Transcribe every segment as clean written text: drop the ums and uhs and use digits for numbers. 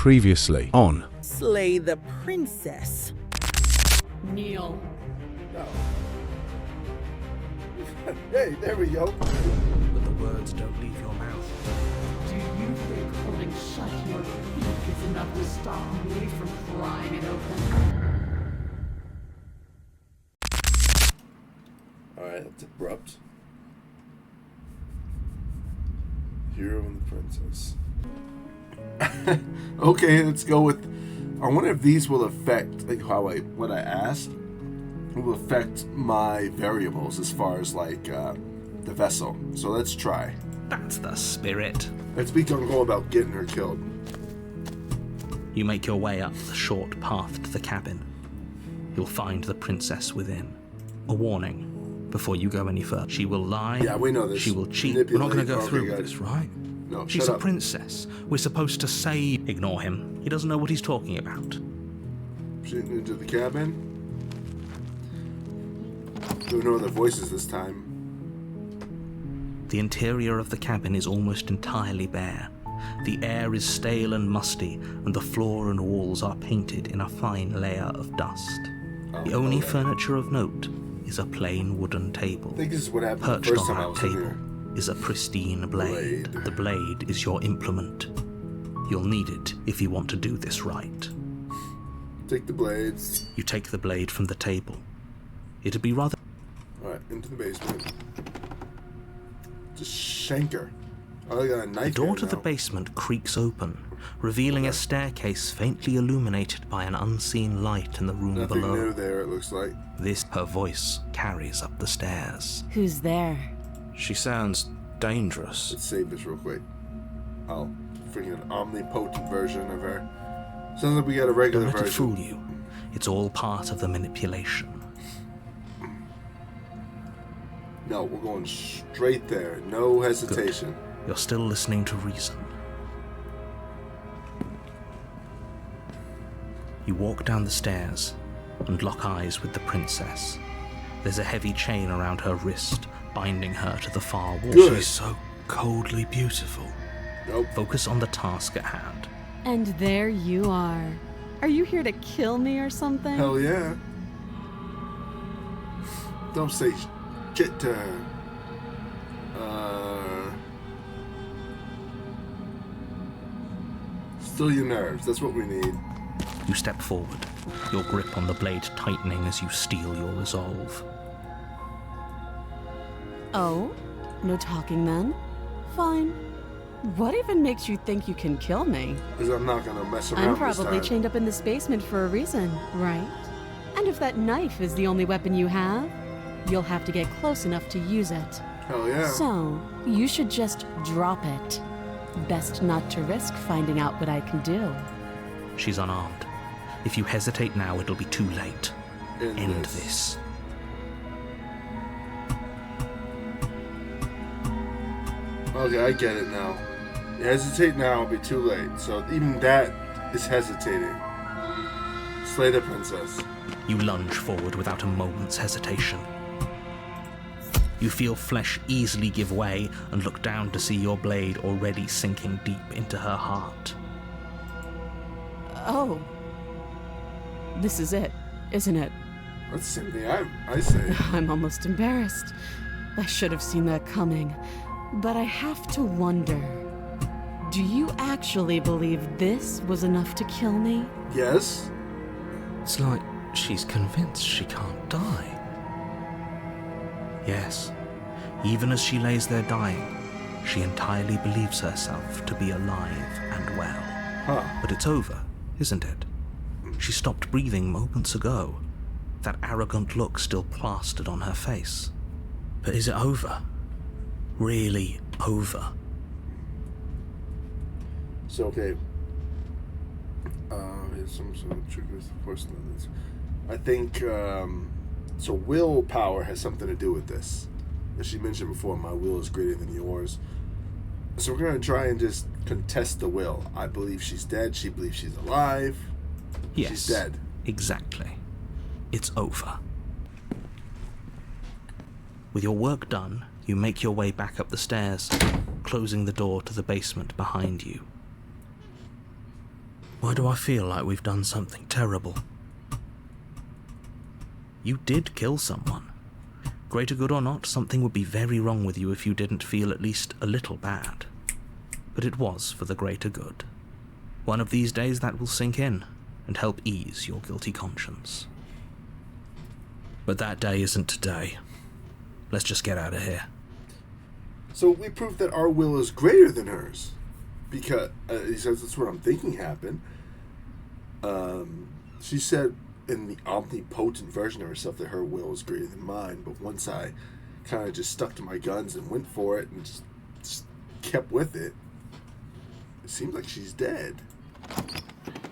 Previously on Slay the princess. Kneel. No. Hey, there we go. But the words don't leave your mouth. Do you think holding shut your beak is enough to stop me from prying it open? Alright, that's abrupt. Hero and the princess. Okay, let's go with. I wonder if these will affect what I asked will affect my variables as far as the vessel. So let's try. That's the spirit. Let's be going about getting her killed. You make your way up the short path to the cabin. You'll find the princess within. A warning, before you go any further. She will lie. Yeah, we know this. She will cheat. We're not going to go through with this, right? No, She's shut a up. princess. We're supposed to say, ignore him. He doesn't know what he's talking about. Shooting into the cabin. Doing no other voices this time. The interior of the cabin is almost entirely bare. The air is stale and musty, and the floor and walls are painted in a fine layer of dust. The only furniture of note is a plain wooden table. I think this is what happened the Perched first on time I that was in table here. is a pristine blade. The blade is your implement. You'll need it if you want to do this right. Take the blades. You take the blade from the table. It'd be rather... Alright, into the basement. Just shank her. Oh, I got a The knife. door here to the now. basement creaks open, revealing a staircase faintly illuminated by an unseen light in the room Nothing below. new there, it looks like. Her voice carries up the stairs. Who's there? She sounds dangerous. Let's save this real quick. Oh, freaking omnipotent version of her. Sounds like we got a regular Don't let it version. fool you. It's all part of the manipulation. No, we're going straight there. No hesitation. You're still listening to reason. You walk down the stairs and lock eyes with the princess. There's a heavy chain around her wrist, binding her to the far wall. Good. She's so coldly beautiful. Nope. Focus on the task at hand. And there you are. Are you here to kill me or something? Hell yeah. Don't say shit to her. Still your nerves. That's what we need. You step forward, your grip on the blade tightening as you steel your resolve. Oh? No talking then? Fine. What even makes you think you can kill me? Because I'm not going to mess around I'm probably this time. chained up in this basement for a reason, right? And if that knife is the only weapon you have, you'll have to get close enough to use it. Hell yeah. So, you should just drop it. Best not to risk finding out what I can do. She's unarmed. If you hesitate now, it'll be too late. End this. this. Okay, I get it now. You hesitate now, it'll be too late. So even that is hesitating. Slay the princess. You lunge forward without a moment's hesitation. You feel flesh easily give way and look down to see your blade already sinking deep into her heart. Oh. This is it, isn't it? That's the same thing I say. I'm almost embarrassed. I should have seen that coming. But I have to wonder, do you actually believe this was enough to kill me? Yes? It's like she's convinced she can't die. Yes, even as she lays there dying, she entirely believes herself to be alive and well. Huh. But it's over, isn't it? She stopped breathing moments ago, that arrogant look still plastered on her face. But is it over? Really over? So, okay. Here's some sort of triggers, of course. I think, so willpower has something to do with this. As she mentioned before, my will is greater than yours. So we're going to try and just contest the will. I believe she's dead. She believes she's alive. Yes, She's dead. Exactly. It's over. With your work done, you make your way back up the stairs, closing the door to the basement behind you. Why do I feel like we've done something terrible? You did kill someone. Greater good or not, something would be very wrong with you if you didn't feel at least a little bad. But it was for the greater good. One of these days that will sink in and help ease your guilty conscience. But that day isn't today. Let's just get out of here. So we proved that our will is greater than hers. Because, he says that's what I'm thinking happened. She said in the omnipotent version of herself that her will is greater than mine, but once I kind of just stuck to my guns and went for it and just kept with it, it seems like she's dead.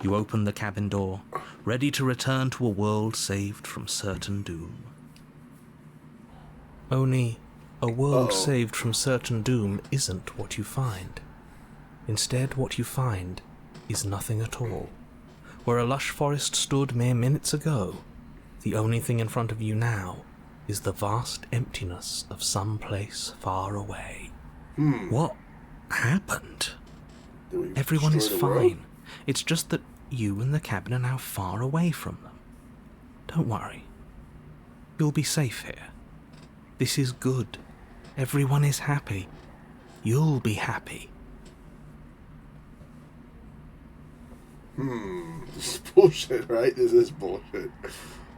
You open the cabin door, ready to return to a world saved from certain doom. Only, a world saved from certain doom isn't what you find. Instead, what you find is nothing at all. Where a lush forest stood mere minutes ago, the only thing in front of you now is the vast emptiness of some place far away. What happened? Everyone is fine. It's just that you and the cabin are now far away from them. Don't worry. You'll be safe here. This is good. Everyone is happy. You'll be happy. This is bullshit, right? This is bullshit.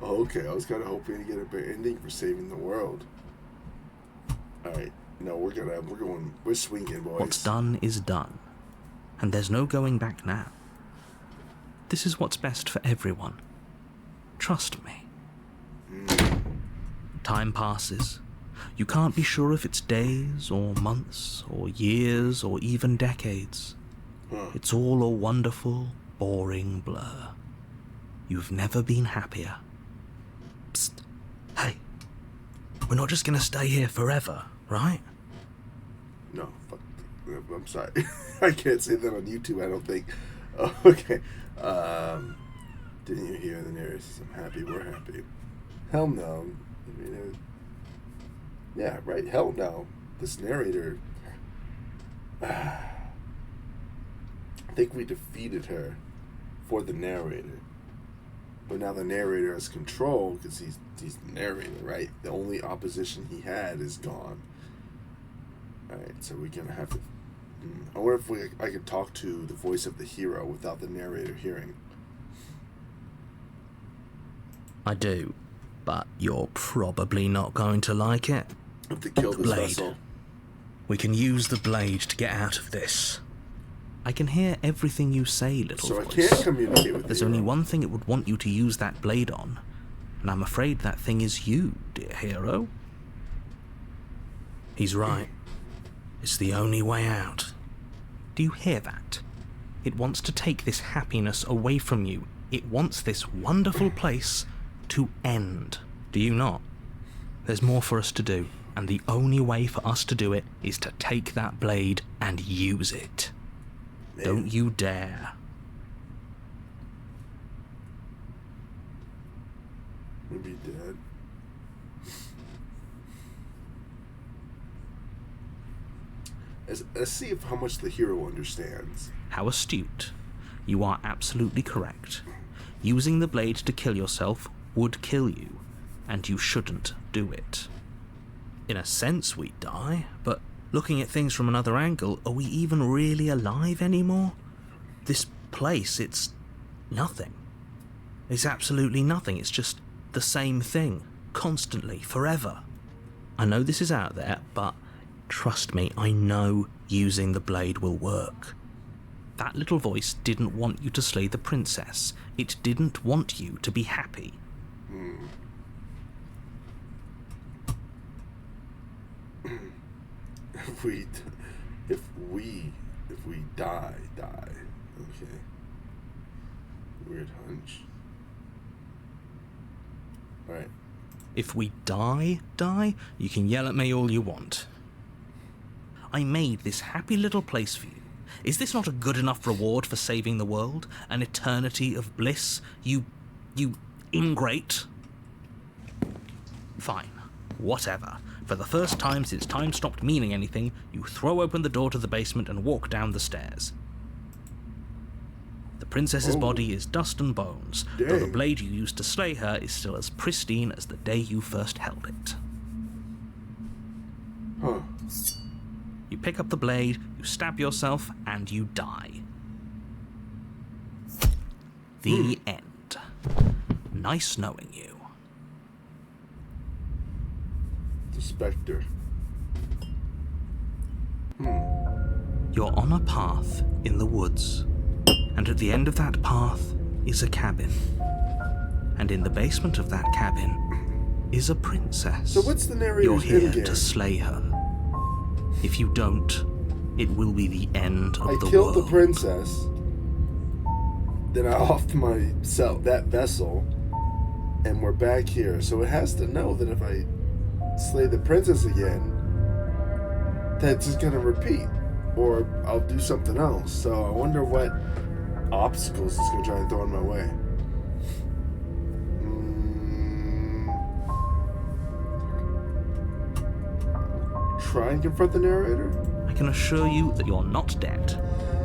Oh, okay, I was kind of hoping to get a better ending for saving the world. Alright, no, we're swinging, boys. What's done is done. And there's no going back now. This is what's best for everyone. Trust me. Time passes. You can't be sure if it's days, or months, or years, or even decades. It's all a wonderful, boring blur. You've never been happier. Psst. Hey. We're not just gonna stay here forever, right? No, fuck. I'm sorry. I can't say that on YouTube, I don't think. Oh, okay. Didn't you hear the narrator says, I'm happy, we're happy. Hell no. I mean, yeah, right. Hell no. This narrator... I think we defeated her for the narrator. But now the narrator has control because he's the narrator, right? The only opposition he had is gone. Alright, so we're going to have to... I wonder if I could talk to the voice of the hero without the narrator hearing. I do, but you're probably not going to like it. I have to kill this Blade. vessel. We can use the blade to get out of this. I can hear everything you say, little So voice. I can't communicate with There's the only hero. one thing it would want you to use that blade on, and I'm afraid that thing is you, dear hero. He's right. It's the only way out. Do you hear that? It wants to take this happiness away from you. It wants this wonderful place to end. Do you not? There's more for us to do, and the only way for us to do it is to take that blade and use it. Man. Don't you dare. We'll be dead. Let's see how much the hero understands. How astute. You are absolutely correct. Using the blade to kill yourself would kill you, and you shouldn't do it. In a sense, we die, but looking at things from another angle, are we even really alive anymore? This place, it's nothing. It's absolutely nothing. It's just the same thing, constantly, forever. I know this is out there, but trust me, I know using the blade will work. That little voice didn't want you to slay the princess. It didn't want you to be happy. If we die. Okay. Weird hunch. Alright. If we die, you can yell at me all you want. I made this happy little place for you. Is this not a good enough reward for saving the world? An eternity of bliss? You ingrate? Fine. Whatever. For the first time since time stopped meaning anything, you throw open the door to the basement and walk down the stairs. The The princess's Oh. body is dust and bones, though the Dang. blade you used to slay her is still as pristine as the day you first held it. Huh. You pick up the blade, you stab yourself, and you die. The end. Nice knowing you. The Spectre. You're on a path in the woods, and at the end of that path is a cabin. And in the basement of that cabin is a princess. So what's the You're narrator's here endgame? to slay her. If you don't, it will be the end of I the killed world. the princess. Then I offed myself that vessel, and we're back here. So it has to know that if I slay the princess again, that's just gonna repeat, or I'll do something else. So I wonder what obstacles it's gonna try and throw in my way. Try and confront the narrator? I can assure you that you're not dead.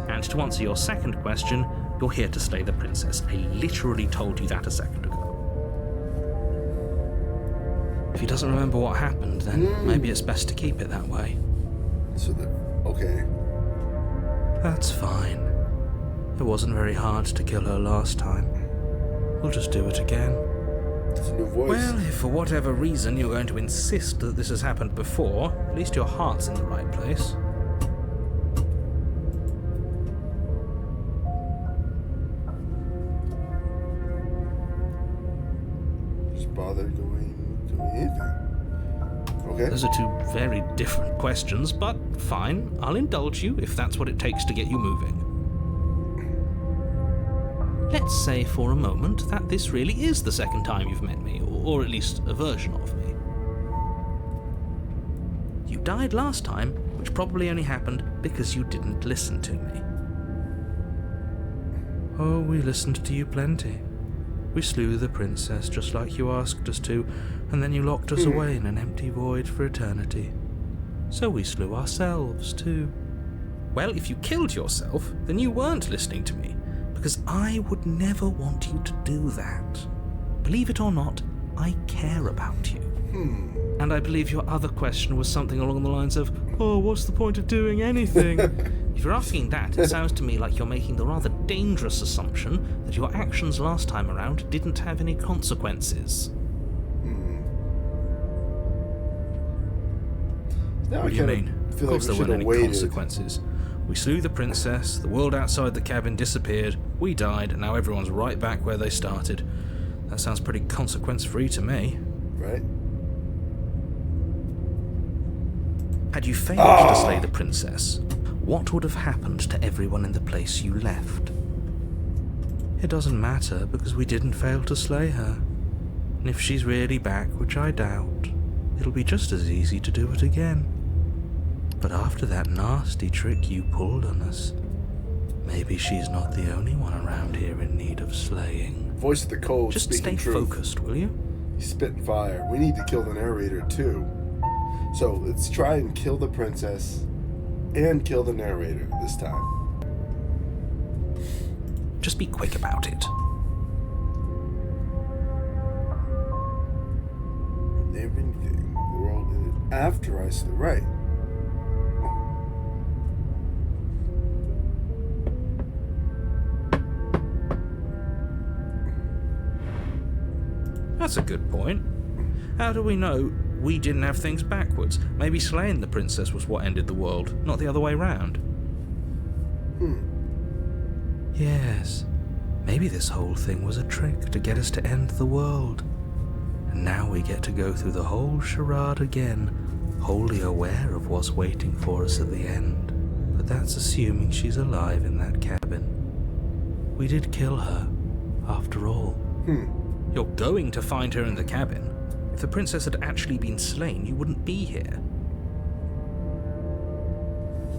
And to answer your second question, you're here to slay the princess. I literally told you that a second ago. If he doesn't remember what happened, then maybe it's best to keep it that way. So that, okay. That's fine. It wasn't very hard to kill her last time. We'll just do it again. It's a new voice. Well, if for whatever reason you're going to insist that this has happened before, at least your heart's in the right place. Just bother doing anything. Okay. Those are two very different questions, but fine, I'll indulge you if that's what it takes to get you moving. Let's say for a moment that this really is the second time you've met me, or at least a version of me. You died last time, which probably only happened because you didn't listen to me. Oh, we listened to you plenty. We slew the princess just like you asked us to, and then you locked us away in an empty void for eternity. So we slew ourselves too. Well, if you killed yourself, then you weren't listening to me, because I would never want you to do that. Believe it or not, I care about you. And I believe your other question was something along the lines of, oh, what's the point of doing anything? If you're asking that, it sounds to me like you're making the rather dangerous assumption that your actions last time around didn't have any consequences. Now What do you mean? Of course there weren't any waited. consequences. We slew the princess, the world outside the cabin disappeared, we died, and now everyone's right back where they started. That sounds pretty consequence-free to me. Right? Had you failed to slay the princess, what would have happened to everyone in the place you left? It doesn't matter, because we didn't fail to slay her. And if she's really back, which I doubt, it'll be just as easy to do it again. But after that nasty trick you pulled on us, maybe she's not the only one around here in need of slaying. Voice of the cold, Just speaking stay truth. focused, will you? He's spitting fire. We need to kill the narrator too. So let's try and kill the princess and kill the narrator this time. Just be quick about it. Everything the world did after I slew. Right. That's a good point. How do we know we didn't have things backwards? Maybe slaying the princess was what ended the world, not the other way round. Yes, maybe this whole thing was a trick to get us to end the world. And now we get to go through the whole charade again, wholly aware of what's waiting for us at the end. But that's assuming she's alive in that cabin. We did kill her, after all. You're going to find her in the cabin. If the princess had actually been slain, you wouldn't be here.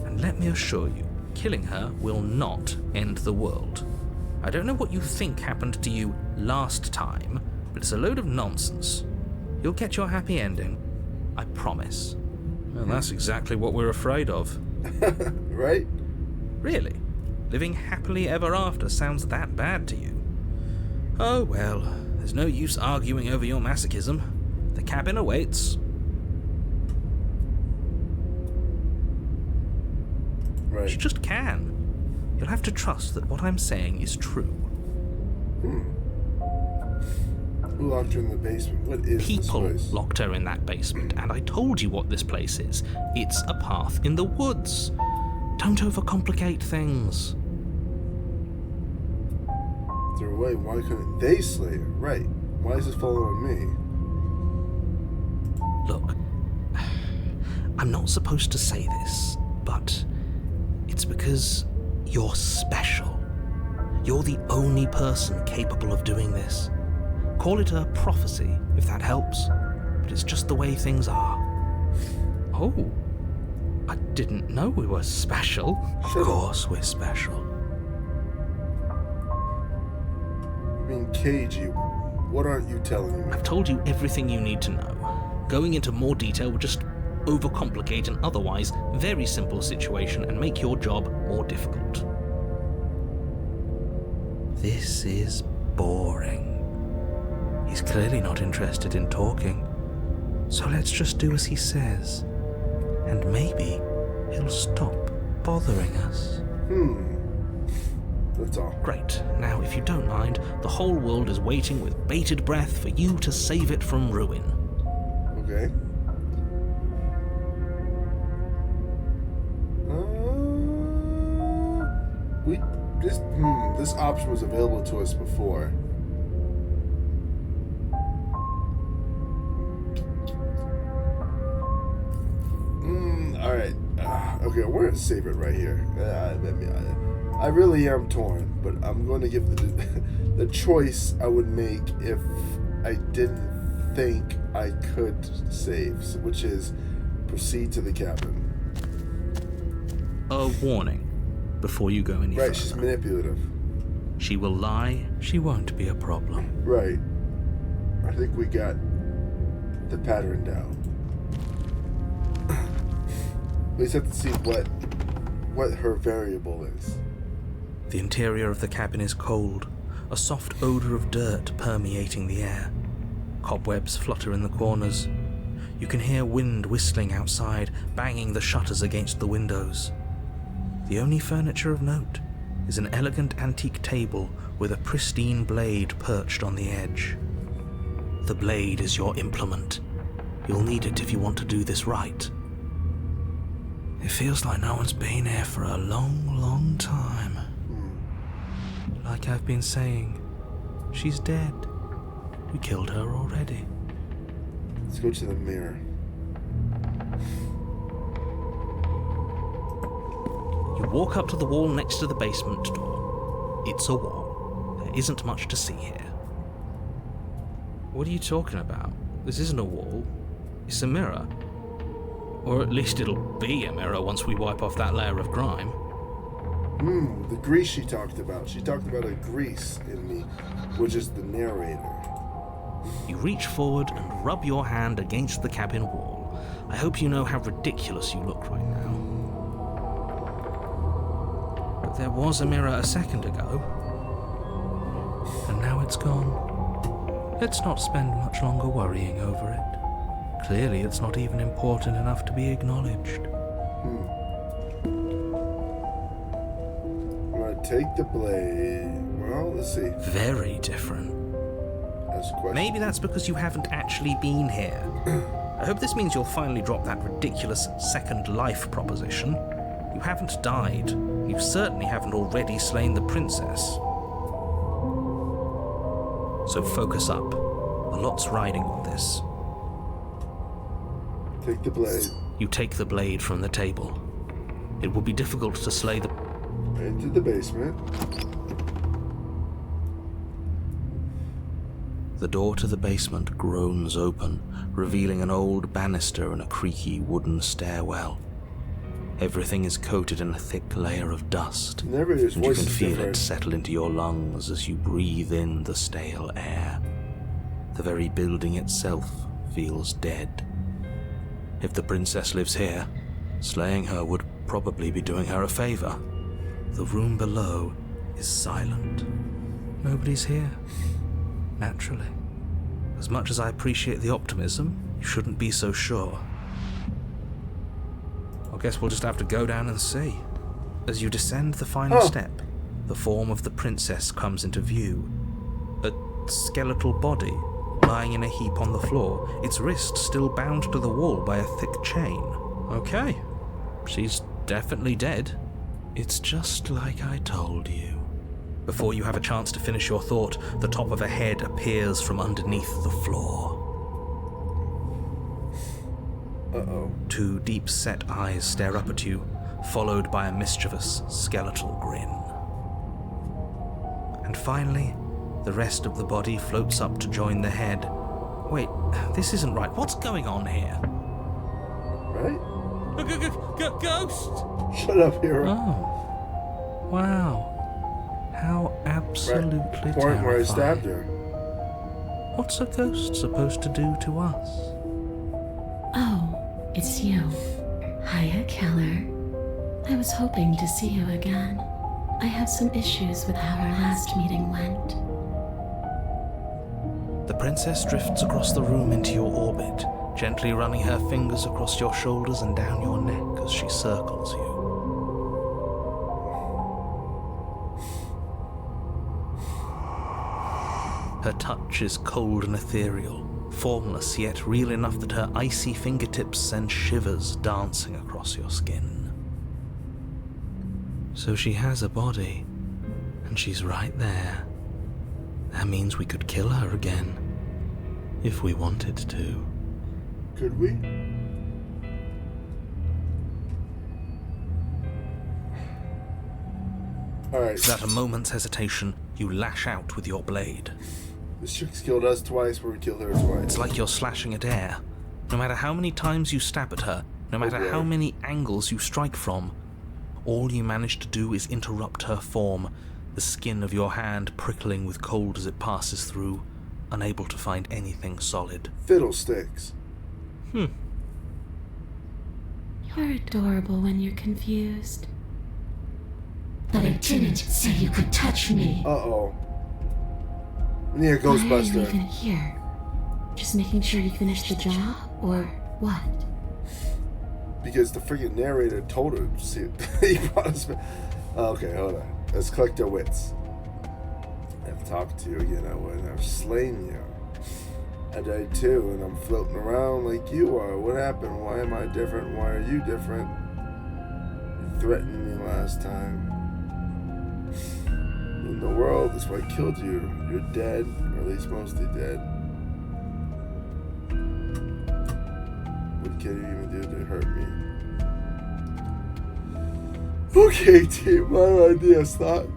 And let me assure you, killing her will not end the world. I don't know what you think happened to you last time, but it's a load of nonsense. You'll get your happy ending. I promise. Well, that's exactly what we're afraid of. Right? Really? living happily ever after sounds that bad to you. Oh well, there's no use arguing over your masochism. The cabin awaits. Right. You just can. You'll have to trust that what I'm saying is true. Who locked her in the basement? What is People this place? locked her in that basement, and I told you what this place is. It's a path in the woods. Don't overcomplicate things. Is there a way? Why couldn't they slay her? Right. Why is this falling on me? Look, I'm not supposed to say this, but it's because you're special. You're the only person capable of doing this. Call it a prophecy, if that helps, but it's just the way things are. Oh, I didn't know we were special. Of course we're special. I mean, cagey. What aren't you telling me? I've told you everything you need to know. Going into more detail would just overcomplicate an otherwise very simple situation and make your job more difficult. This is boring. He's clearly not interested in talking, so let's just do as he says, and maybe he'll stop bothering us. That's all. Great. Now, if you don't mind, the whole world is waiting with bated breath for you to save it from ruin. Okay. This option was available to us before. All right. Okay, we're gonna save it right here. I really am torn, but I'm going to give the choice I would make if I didn't think I could save, which is proceed to the cabin. A warning before you go any further. Right, she's manipulative. She will lie, she won't be a problem. Right. I think we got the pattern down. We just have to see what her variable is. The interior of the cabin is cold, a soft odor of dirt permeating the air. Cobwebs flutter in the corners. You can hear wind whistling outside, banging the shutters against the windows. The only furniture of note is an elegant antique table with a pristine blade perched on the edge. The blade is your implement. You'll need it if you want to do this right. It feels like no one's been here for a long, long time. Like I've been saying, she's dead. We killed her already. Let's go to the mirror. You walk up to the wall next to the basement door. It's a wall. There isn't much to see here. What are you talking about? This isn't a wall. It's a mirror. Or at least it'll be a mirror once we wipe off that layer of grime. The grease she talked about. She talked about a grease in me, which is the narrator. You reach forward and rub your hand against the cabin wall. I hope you know how ridiculous you look right now. But there was a mirror a second ago. And now it's gone. Let's not spend much longer worrying over it. Clearly it's not even important enough to be acknowledged. I'm gonna take the blade. Well, let's see. Very different. That's a question. Maybe that's because you haven't actually been here. I hope this means you'll finally drop that ridiculous second life proposition. You haven't died. You certainly haven't already slain the princess. So focus up. A lot's riding on this. Take the blade. You take the blade from the table. It will be difficult to slay the... Into the basement. The door to the basement groans open, revealing an old banister and a creaky wooden stairwell. Everything is coated in a thick layer of dust, Narrator's and you voice can is feel different. it settle into your lungs as you breathe in the stale air. The very building itself feels dead. If the princess lives here, slaying her would probably be doing her a favor. The room below is silent. Nobody's here. Naturally. As much as I appreciate the optimism, you shouldn't be so sure. I guess we'll just have to go down and see. As you descend the final step, the form of the princess comes into view. A skeletal body lying in a heap on the floor, its wrist still bound to the wall by a thick chain. Okay, she's definitely dead. It's just like I told you. Before you have a chance to finish your thought, the top of a head appears from underneath the floor. Uh-oh. Two deep-set eyes stare up at you, followed by a mischievous skeletal grin. And finally, the rest of the body floats up to join the head. Wait, this isn't right. What's going on here? Right? Ghost! Shut up, hero. Oh. Wow. How absolutely Right. Point where I stabbed terrifying. her. What's a ghost supposed to do to us? Oh, it's you. Hiya, Keller. I was hoping to see you again. I have some issues with how our last meeting went. The princess drifts across the room into your orbit, gently running her fingers across your shoulders and down your neck as she circles you. Her touch is cold and ethereal, formless yet real enough that her icy fingertips send shivers dancing across your skin. So she has a body, and she's right there. That means we could kill her again, if we wanted to. Could we? Alright. Without a moment's hesitation, you lash out with your blade. This chick's killed us twice, we're gonna kill her twice. It's like you're slashing at air. No matter how many times you stab at her, no matter how many angles you strike from, all you manage to do is interrupt her form, the skin of your hand prickling with cold as it passes through, unable to find anything solid. Fiddlesticks. You're adorable when you're confused. But I didn't say you could touch me. Uh-oh. We need a Why are you Ghostbuster. even here? Just making sure you finish the job, or what? Because the freaking narrator told her. See, he brought us back. Okay, hold on. Let's collect our wits. I've talked to you again, Owen. I've slain you. I died too, and I'm floating around like you are. What happened? Why am I different? Why are you different? You threatened me last time. In the world, that's why I killed you. You're dead, or at least mostly dead. What can you even do to hurt me? Okay, team, my idea's thought.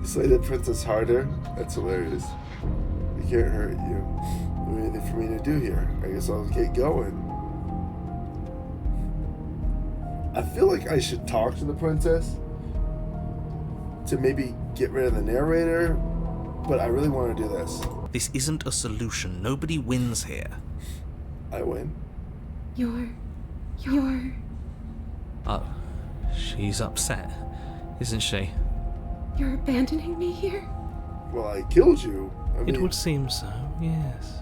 Slay the princess harder. That's hilarious. We can't hurt you. There's anything for me to do here. I guess I'll get going. I feel like I should talk to the princess to maybe get rid of the narrator, but I really want to do this. This isn't a solution. Nobody wins here. I win. You're... Oh, she's upset, isn't she? You're abandoning me here? Well, I killed you. I mean, It would seem so, yes.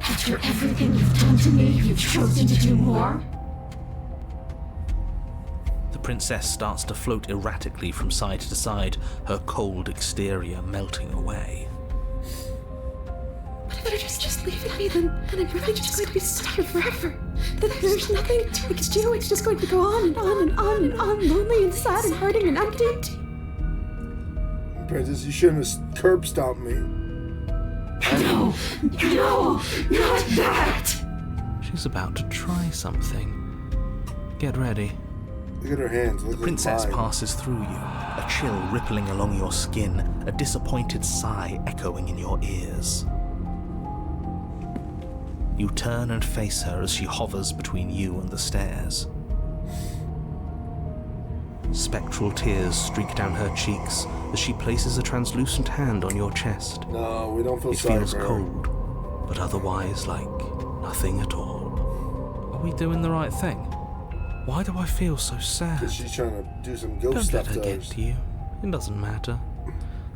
After everything you've done to me, you've chosen to do more? The princess starts to float erratically from side to side, her cold exterior melting away. But if you're just leaving me, then I'm really just going to be stuck here forever. There's nothing I can do. It's just going to go on and on and on and on, lonely and sad and hurting and empty. Princess, you shouldn't have curb stomped me. No, not that! She's about to try something. Get ready. Look at her hands. Look The princess at mine. passes through you, a chill rippling along your skin, a disappointed sigh echoing in your ears. You turn and face her as she hovers between you and the stairs. Spectral tears streak down her cheeks as she places a translucent hand on your chest. No, we don't feel It sorry feels for her. cold, but otherwise like nothing at all. Are we doing the right thing? Why do I feel so sad? Because she's trying to do some ghost Don't stuff let her to get us. to you. It doesn't matter.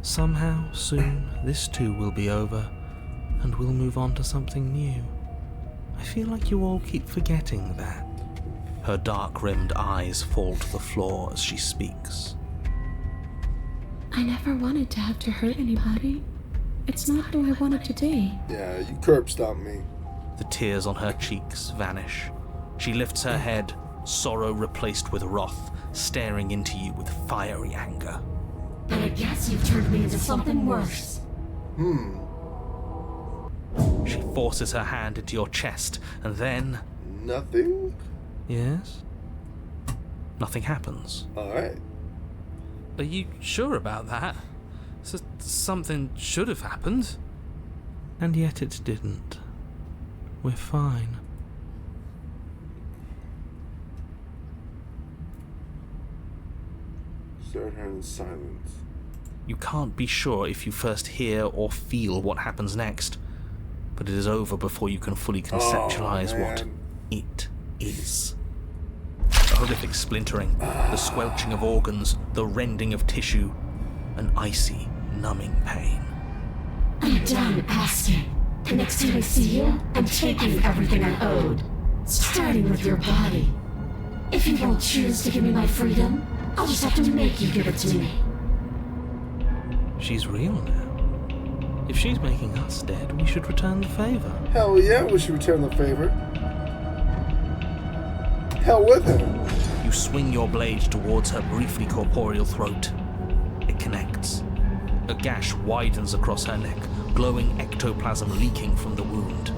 Somehow, soon, this too will be over, and we'll move on to something new. I feel like you all keep forgetting that. Her dark-rimmed eyes fall to the floor as she speaks. I never wanted to have to hurt anybody. It's not who I wanted to be. Yeah, you curb stomped me. The tears on her cheeks vanish. She lifts her head, sorrow replaced with wrath, staring into you with fiery anger. But I guess you've turned me into something worse. She forces her hand into your chest, and then... Nothing? Yes? Nothing happens. Alright. Are you sure about that? Something should have happened. And yet it didn't. We're fine. Stared at her in silence. You can't be sure if you first hear or feel what happens next, but it is over before you can fully conceptualize what it is. A horrific splintering, the squelching of organs, the rending of tissue, an icy, numbing pain. I'm done asking. The next time I see you, I'm taking everything I owed. Starting with your body. If you won't choose to give me my freedom, I'll just have to make you give it to me. She's real now. If she's making us dead, we should return the favor. Hell yeah, we should return the favor. Hell with her. You swing your blade towards her briefly corporeal throat. It connects. A gash widens across her neck, glowing ectoplasm leaking from the wound.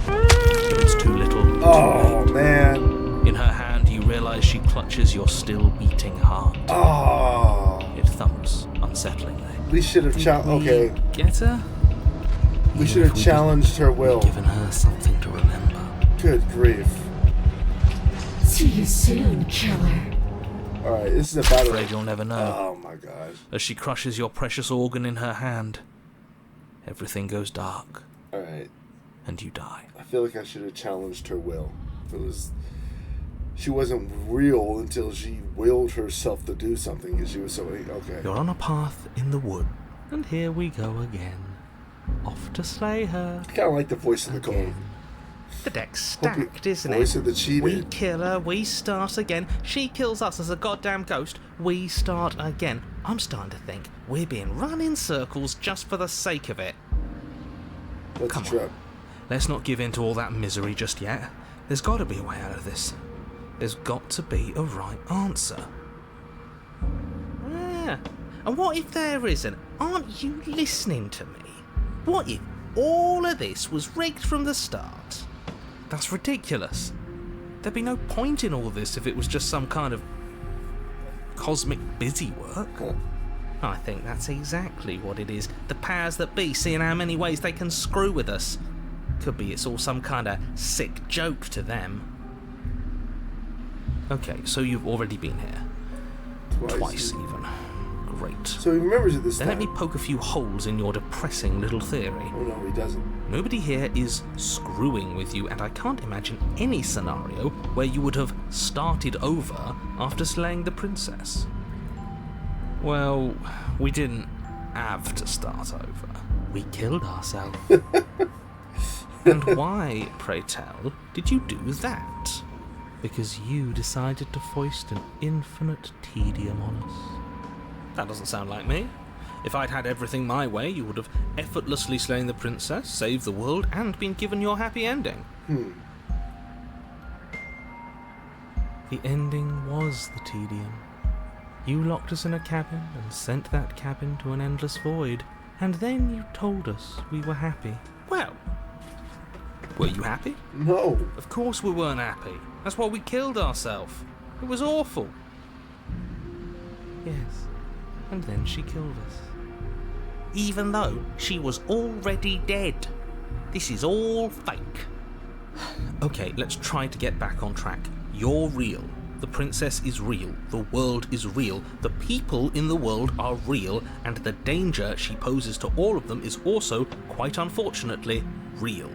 But it's too little, too Oh, late. man. In her hand, you realize she clutches your still beating heart. Oh. It thumps unsettlingly. We should have okay. Get her? We should have challenged her will. Given her something to remember. Good grief. See you soon, killer. Alright, this is a battle. Afraid you'll never know. Oh my gosh. As she crushes your precious organ in her hand, everything goes dark, Alright. and you die. I feel like I should have challenged her will. She wasn't real until she willed herself to do something because she was so okay. You're on a path in the wood, and here we go again. Off to slay her. I kinda like the voice of the cold. The deck's stacked, isn't it? Voice of the cheated. We kill her, we start again. She kills us as a goddamn ghost, we start again. I'm starting to think we're being run in circles just for the sake of it. That's Come a on. trap. Let's not give in to all that misery just yet. There's got to be a way out of this. There's got to be a right answer. Yeah. And what if there isn't? Aren't you listening to me? What if all of this was rigged from the start? That's ridiculous. There'd be no point in all this if it was just some kind of cosmic busy work. Huh. I think that's exactly what it is. The powers that be seeing how many ways they can screw with us. Could be it's all some kind of sick joke to them. Okay, so you've already been here. Twice even. Great. So he remembers it this Then time. let me poke a few holes in your depressing little theory. Oh no, he doesn't. Nobody here is screwing with you, and I can't imagine any scenario where you would have started over after slaying the princess. Well, we didn't have to start over. We killed ourselves. And why, pray tell, did you do that? Because you decided to foist an infinite tedium on us. That doesn't sound like me. If I'd had everything my way, you would have effortlessly slain the princess, saved the world, and been given your happy ending. The ending was the tedium. You locked us in a cabin and sent that cabin to an endless void, and then you told us we were happy. Well, were you happy? No. Of course we weren't happy. That's why we killed ourselves. It was awful. Yes, and then she killed us. Even though she was already dead. This is all fake. Okay, let's try to get back on track. You're real. The princess is real. The world is real. The people in the world are real. And the danger she poses to all of them is also, quite unfortunately, real.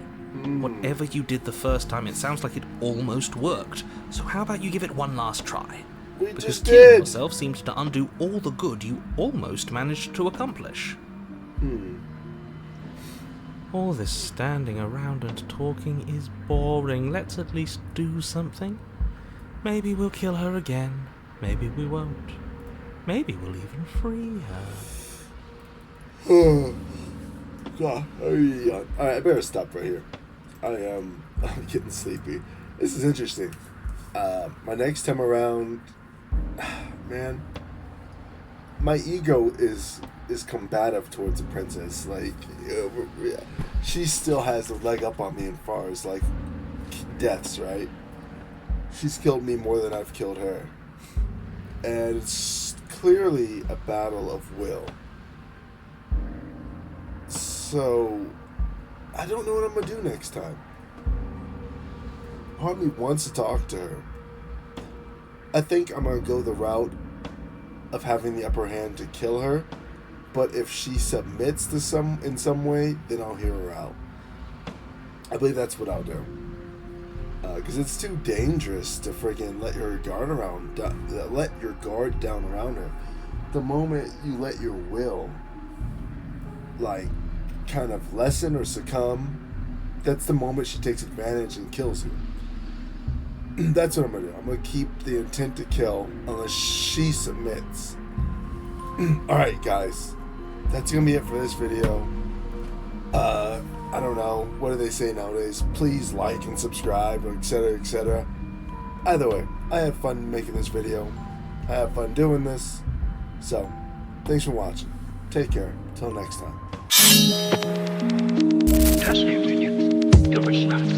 Whatever you did the first time, it sounds like it almost worked. So how about you give it one last try? We Because just killing did. yourself seems to undo all the good you almost managed to accomplish. All this standing around and talking is boring. Let's at least do something. Maybe we'll kill her again. Maybe we won't. Maybe we'll even free her. God, alright, I better stop right here. I'm getting sleepy. This is interesting. My next time around, man, my ego is combative towards the princess. Like, she still has a leg up on me as far as like deaths, right? She's killed me more than I've killed her, and it's clearly a battle of will. So, I don't know what I'm gonna do next time. Part of me wants to talk to her. I think I'm gonna go the route of having the upper hand to kill her, but if she submits to in some way, then I'll hear her out. I believe that's what I'll do. Because it's too dangerous to friggin' let your guard down around her. The moment you let your will, like, kind of lessen or succumb, that's the moment she takes advantage and kills you. That's what I'm gonna do. I'm gonna keep the intent to kill unless she submits. Alright, guys. That's gonna be it for this video. I don't know. What do they say nowadays? Please like and subscribe, or etc., etc. Either way, I had fun making this video. I have fun doing this. So, thanks for watching. Take care. Till next time. Das Leben, du bist nachts.